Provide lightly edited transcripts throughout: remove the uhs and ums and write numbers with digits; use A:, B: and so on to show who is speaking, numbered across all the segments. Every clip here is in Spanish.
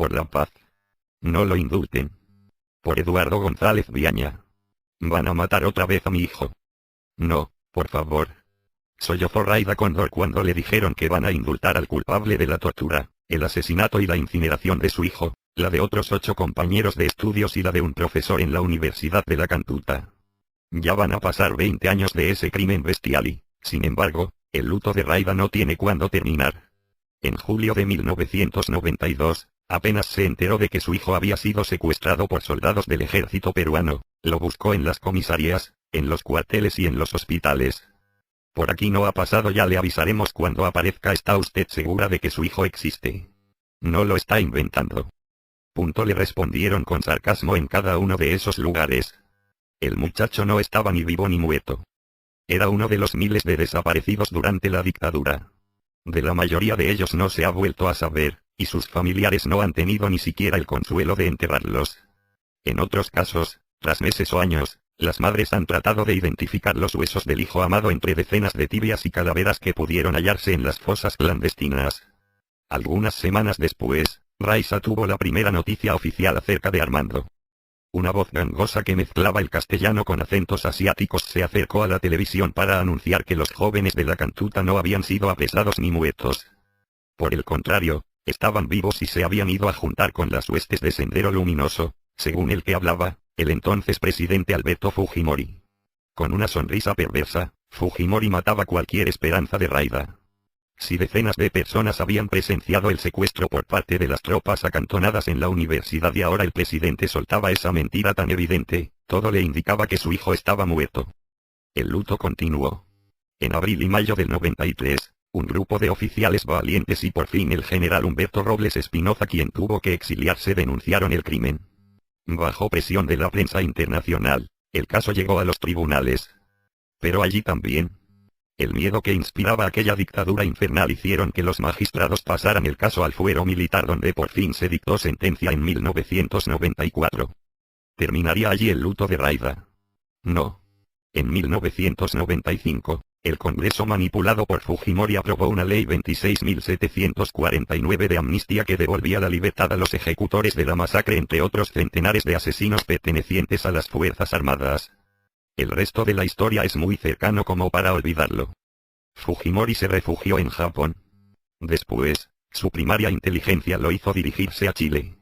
A: Por la paz. No lo indulten. Por Eduardo González Viaña. Van a matar otra vez a mi hijo. No, por favor. Sollozó Rayda Cóndor cuando le dijeron que van a indultar al culpable de la tortura, el asesinato y la incineración de su hijo, la de otros 8 compañeros de estudios y la de un profesor en la Universidad de la Cantuta. Ya van a pasar 20 años de ese crimen bestial y, sin embargo, el luto de Rayda no tiene cuándo terminar. En julio de 1992, apenas se enteró de que su hijo había sido secuestrado por soldados del ejército peruano, lo buscó en las comisarías, en los cuarteles y en los hospitales. Por aquí no ha pasado, ya le avisaremos cuando aparezca. ¿Está usted segura de que su hijo existe? No lo está inventando. Le respondieron con sarcasmo en cada uno de esos lugares. El muchacho no estaba ni vivo ni muerto. Era uno de los miles de desaparecidos durante la dictadura. De la mayoría de ellos no se ha vuelto a saber, y sus familiares no han tenido ni siquiera el consuelo de enterrarlos. En otros casos, tras meses o años, las madres han tratado de identificar los huesos del hijo amado entre decenas de tibias y calaveras que pudieron hallarse en las fosas clandestinas. Algunas semanas después, Raiza tuvo la primera noticia oficial acerca de Armando. Una voz gangosa que mezclaba el castellano con acentos asiáticos se acercó a la televisión para anunciar que los jóvenes de la Cantuta no habían sido apresados ni muertos. Por el contrario, estaban vivos y se habían ido a juntar con las huestes de Sendero Luminoso, según el que hablaba, el entonces presidente Alberto Fujimori. Con una sonrisa perversa, Fujimori mataba cualquier esperanza de Rayda. Si decenas de personas habían presenciado el secuestro por parte de las tropas acantonadas en la universidad y ahora el presidente soltaba esa mentira tan evidente, todo le indicaba que su hijo estaba muerto. El luto continuó. En abril y mayo del 93, un grupo de oficiales valientes y por fin el general Humberto Robles Espinoza, quien tuvo que exiliarse, denunciaron el crimen. Bajo presión de la prensa internacional, el caso llegó a los tribunales. Pero allí también, el miedo que inspiraba aquella dictadura infernal hicieron que los magistrados pasaran el caso al fuero militar, donde por fin se dictó sentencia en 1994. ¿Terminaría allí el luto de Rayda? No. En 1995, el Congreso manipulado por Fujimori aprobó una ley 26.749 de amnistía que devolvía la libertad a los ejecutores de la masacre, entre otros centenares de asesinos pertenecientes a las Fuerzas Armadas. El resto de la historia es muy cercano como para olvidarlo. Fujimori se refugió en Japón. Después, su primaria inteligencia lo hizo dirigirse a Chile.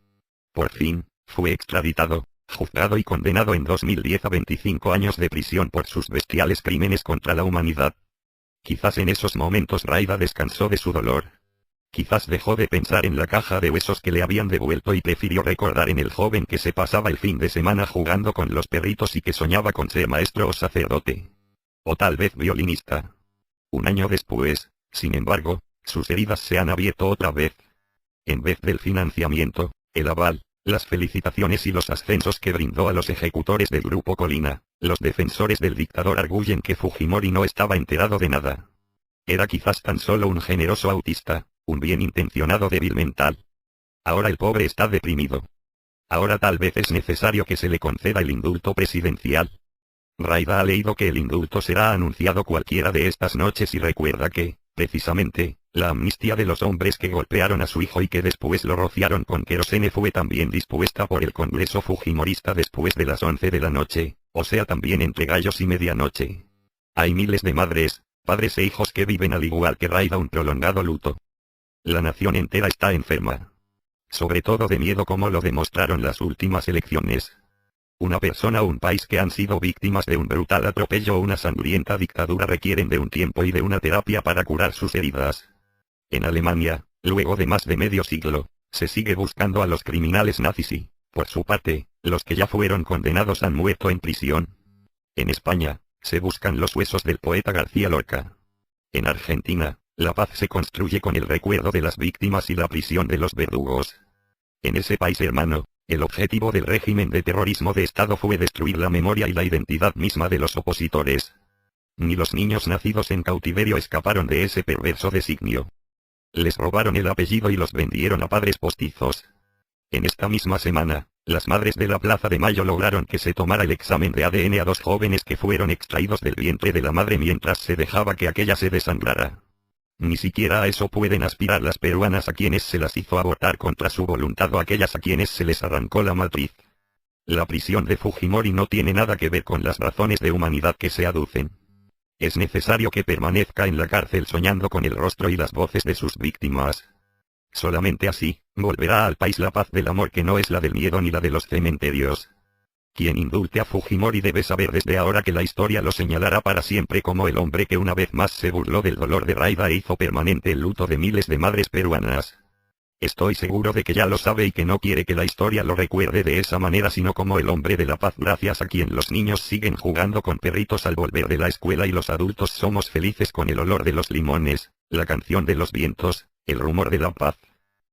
A: Por fin, fue extraditado, juzgado y condenado en 2010 a 25 años de prisión por sus bestiales crímenes contra la humanidad. Quizás en esos momentos Rayda descansó de su dolor. Quizás dejó de pensar en la caja de huesos que le habían devuelto y prefirió recordar en el joven que se pasaba el fin de semana jugando con los perritos y que soñaba con ser maestro o sacerdote. O tal vez violinista. Un año después, sin embargo, sus heridas se han abierto otra vez. En vez del financiamiento, el aval, las felicitaciones y los ascensos que brindó a los ejecutores del Grupo Colina, los defensores del dictador arguyen que Fujimori no estaba enterado de nada. Era quizás tan solo un generoso autista, un bien intencionado débil mental. Ahora el pobre está deprimido. Ahora tal vez es necesario que se le conceda el indulto presidencial. Rayda ha leído que el indulto será anunciado cualquiera de estas noches y recuerda que, precisamente, la amnistía de los hombres que golpearon a su hijo y que después lo rociaron con querosene fue también dispuesta por el Congreso Fujimorista después de las 11 de la noche, o sea también entre gallos y medianoche. Hay miles de madres, padres e hijos que viven al igual que Rayda un prolongado luto. La nación entera está enferma. Sobre todo de miedo, como lo demostraron las últimas elecciones. Una persona o un país que han sido víctimas de un brutal atropello o una sangrienta dictadura requieren de un tiempo y de una terapia para curar sus heridas. En Alemania, luego de más de medio siglo, se sigue buscando a los criminales nazis y, por su parte, los que ya fueron condenados han muerto en prisión. En España, se buscan los huesos del poeta García Lorca. En Argentina, la paz se construye con el recuerdo de las víctimas y la prisión de los verdugos. En ese país hermano, el objetivo del régimen de terrorismo de Estado fue destruir la memoria y la identidad misma de los opositores. Ni los niños nacidos en cautiverio escaparon de ese perverso designio. Les robaron el apellido y los vendieron a padres postizos. En esta misma semana, las madres de la Plaza de Mayo lograron que se tomara el examen de ADN a 2 jóvenes que fueron extraídos del vientre de la madre mientras se dejaba que aquella se desangrara. Ni siquiera a eso pueden aspirar las peruanas a quienes se las hizo abortar contra su voluntad o aquellas a quienes se les arrancó la matriz. La prisión de Fujimori no tiene nada que ver con las razones de humanidad que se aducen. Es necesario que permanezca en la cárcel soñando con el rostro y las voces de sus víctimas. Solamente así, volverá al país la paz del amor que no es la del miedo ni la de los cementerios. Quien indulte a Fujimori debe saber desde ahora que la historia lo señalará para siempre como el hombre que una vez más se burló del dolor de Raida e hizo permanente el luto de miles de madres peruanas. Estoy seguro de que ya lo sabe y que no quiere que la historia lo recuerde de esa manera sino como el hombre de la paz gracias a quien los niños siguen jugando con perritos al volver de la escuela y los adultos somos felices con el olor de los limones, la canción de los vientos, el rumor de la paz.